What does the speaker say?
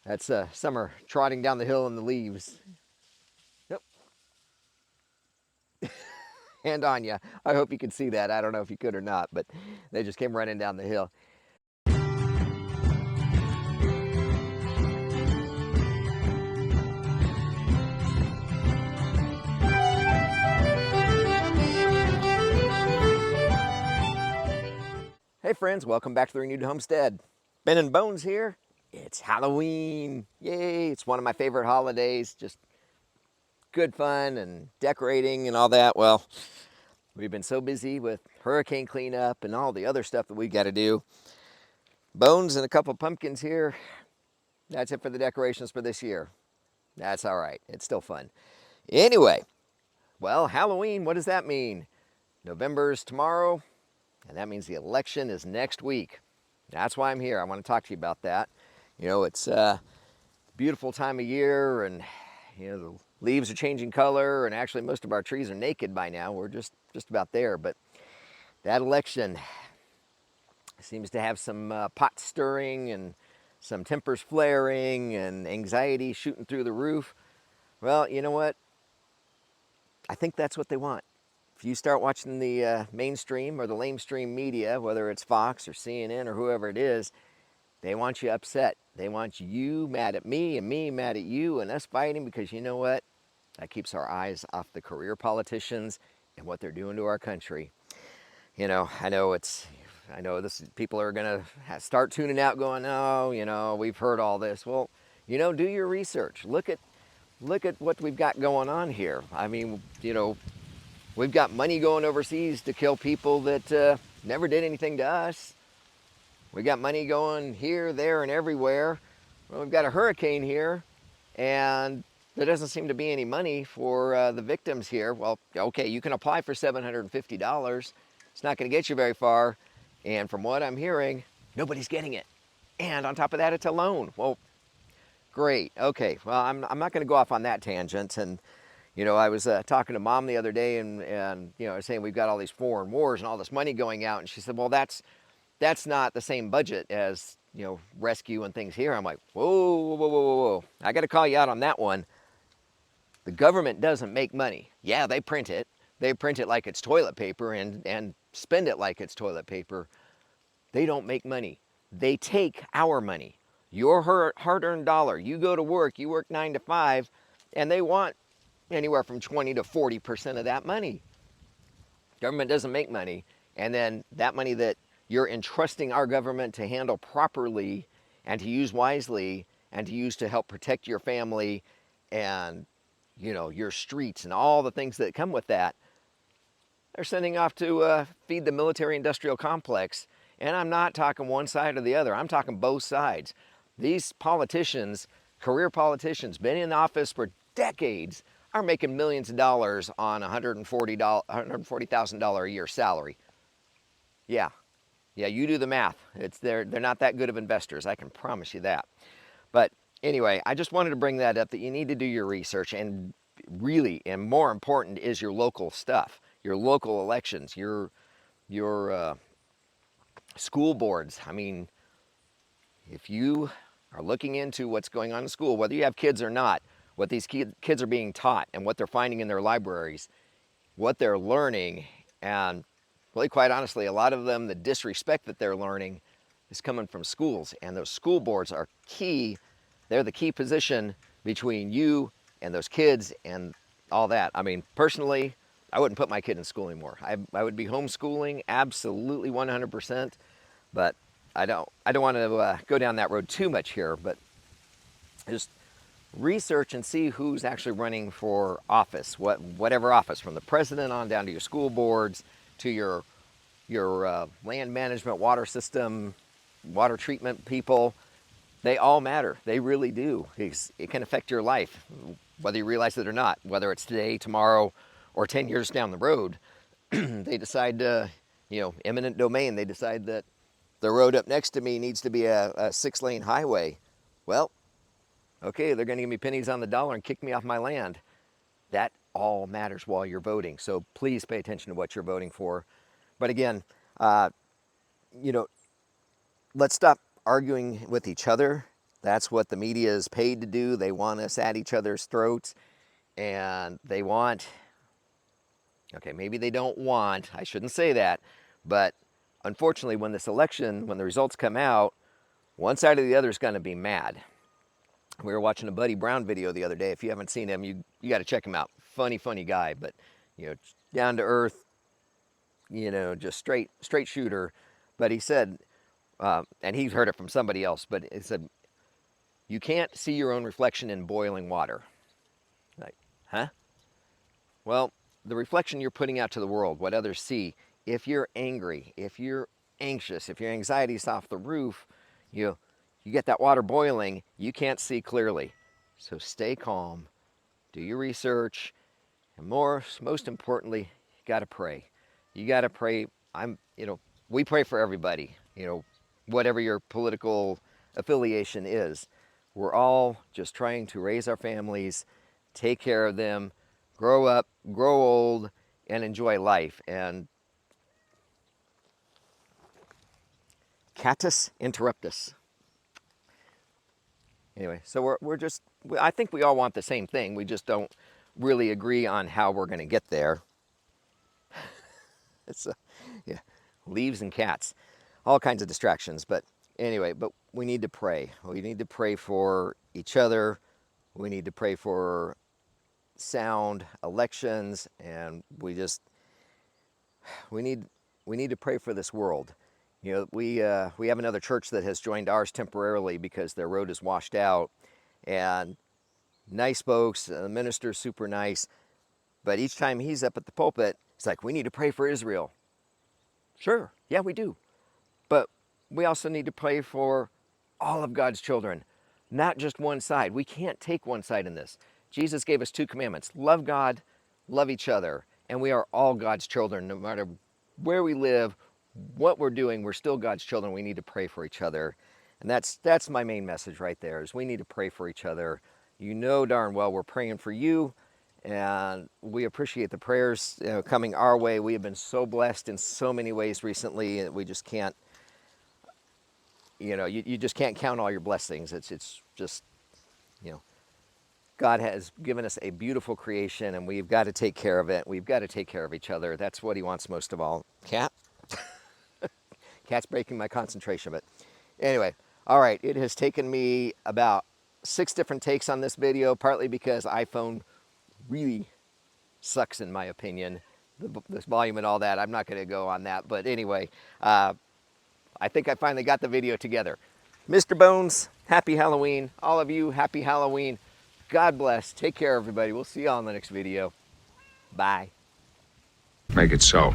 That's summer trotting down the hill in the leaves. Yep. And Anya. I hope you could see that. I don't know if you could or not, but they just came running down the hill. Hey friends, welcome back to the Renewed Homestead. Ben and Bones here. It's Halloween. Yay, it's one of my favorite holidays. Just good fun and decorating and all that. Well, we've been so busy with hurricane cleanup and all the other stuff that we got to do. Bones and a couple pumpkins here. That's it for the decorations for this year. That's all right. It's still fun. Anyway, well, Halloween, what does that mean? November's tomorrow, and that means the election is next week. That's why I'm here. I want to talk to you about that. You know, it's a beautiful time of year, and you know, the leaves are changing color, and actually most of our trees are naked by now. We're just about there, but that election seems to have some pot stirring and some tempers flaring and anxiety shooting through the roof. Well, you know what? I think that's what they want. If you start watching the mainstream or the lamestream media, whether it's Fox or CNN or whoever it is, they want you upset. They want you mad at me and me mad at you and us fighting, because you know what? That keeps our eyes off the career politicians and what they're doing to our country. You know, I know people are going to start tuning out going, oh, you know, we've heard all this. Well, you know, do your research. Look at what we've got going on here. I mean, you know, we've got money going overseas to kill people that never did anything to us. We got money going here, there, and everywhere. Well, we've got a hurricane here, and there doesn't seem to be any money for the victims here. Well, okay, you can apply for $750. It's not going to get you very far. And from what I'm hearing, nobody's getting it. And on top of that, it's a loan. Well, great. Okay, well, I'm not going to go off on that tangent. And you know, I was talking to Mom the other day, and you know, I was saying we've got all these foreign wars and all this money going out, and she said, well, that's not the same budget as, you know, rescue and things here. I'm like, whoa, whoa, whoa, whoa, whoa. I got to call you out on that one. The government doesn't make money. Yeah, they print it. They print it like it's toilet paper and spend it like it's toilet paper. They don't make money. They take our money, your hard-earned dollar. You go to work, you work 9 to 5, and they want anywhere from 20 to 40% of that money. Government doesn't make money, and then that money that you're entrusting our government to handle properly and to use wisely and to use to help protect your family and, you know, your streets and all the things that come with that, they're sending off to feed the military-industrial complex. And I'm not talking one side or the other. I'm talking both sides. These politicians, career politicians, been in office for decades, are making millions of dollars on $140,000 a year salary. Yeah, you do the math. They're not that good of investors, I can promise you that. But anyway, I just wanted to bring that up, that you need to do your research, and really, and more important, is your local stuff, your local elections, your school boards. I mean, if you are looking into what's going on in school, whether you have kids or not, what these kids are being taught and what they're finding in their libraries, what they're learning, and really, quite honestly, a lot of them, the disrespect that they're learning is coming from schools, and those school boards are key. They're the key position between you and those kids and all that. I mean, personally, I wouldn't put my kid in school anymore. I would be homeschooling, absolutely 100%, but I don't want to go down that road too much here, but just research and see who's actually running for office, whatever office, from the president on down to your school boards, to your land management, water system, water treatment people. They all matter. They really do. It can affect your life, whether you realize it or not, whether it's today, tomorrow, or 10 years down the road. They decide to, you know, eminent domain, they decide that the road up next to me needs to be a 6-lane highway. Well, okay, they're going to give me pennies on the dollar and kick me off my land. That all matters while you're voting. So please pay attention to what you're voting for. But again, you know, let's stop arguing with each other. That's what the media is paid to do. They want us at each other's throats, and they want, okay, maybe they don't want, I shouldn't say that, but unfortunately when this election, when the results come out, one side or the other is going to be mad. We were watching a Buddy Brown video the other day. If you haven't seen him, you got to check him out. Funny guy, but down to earth, just straight shooter. But he said, and he's heard it from somebody else, but he said, you can't see your own reflection in boiling water. Like, huh? Well, the reflection you're putting out to the world, what others see, if you're angry, if you're anxious, if your anxiety's off the roof, you get that water boiling, you can't see clearly. So stay calm, do your research, and most importantly, you got to pray. You got to pray. We pray for everybody, whatever your political affiliation is. We're all just trying to raise our families, take care of them, grow up, grow old, and enjoy life. And catus interruptus. Anyway, so I think we all want the same thing. We just don't really agree on how we're going to get there. Yeah, leaves and cats, all kinds of distractions. But anyway, we need to pray. We need to pray for each other. We need to pray for sound elections, and we need to pray for this world. We have another church that has joined ours temporarily because their road is washed out, and nice folks, the minister's super nice, but each time he's up at the pulpit, it's like, we need to pray for Israel. Sure, yeah, we do. But we also need to pray for all of God's children, not just one side. We can't take one side in this. Jesus gave us 2 commandments: love God, love each other, and we are all God's children. No matter where we live, what we're doing, we're still God's children. We need to pray for each other. And that's my main message right there, is we need to pray for each other. You know darn well we're praying for you, and we appreciate the prayers coming our way. We have been so blessed in so many ways recently, and we just can't, you just can't count all your blessings. It's just, God has given us a beautiful creation, and we've got to take care of it. We've got to take care of each other. That's what he wants most of all. Cat? Cat's breaking my concentration, but anyway, all right, it has taken me about 6 different takes on this video, partly because iPhone really sucks in my opinion, this volume and all that. I'm not going to go on that, but anyway, I think I finally got the video together. Mr. Bones, happy Halloween. All of you, happy Halloween. God bless. Take care, everybody. We'll see you all in the next video. Bye. Make it so.